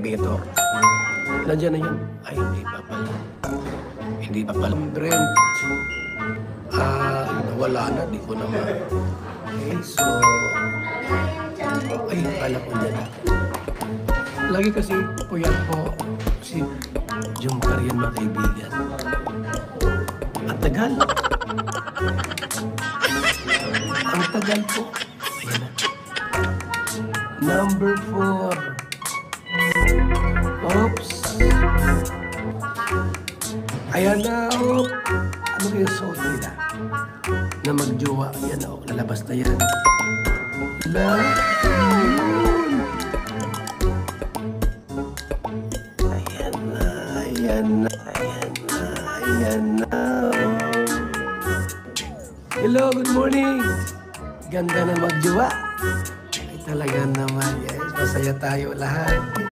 kaibigan to. Nandiyan na yun. Ay, hindi pa pala. Hindi pa pala. Brent. Wala na. Di ko naman. Okay, so... Ay, pala ko dyan. Lagi kasi puyat po si Jung Karian, mga kaibigan. Ang tagal. Ang tagal po. Ayan na. Number 4. Oops. Ayan na, oh. Ano yung suot nila? Na magjowa. Ayan na, oh. Lalabas na yan. Ayan na, ayan na, ayan na, ayan na. Hello, good morning. Ganda na magjowa. Ay, talaga naman, yes. Masaya tayo lahat.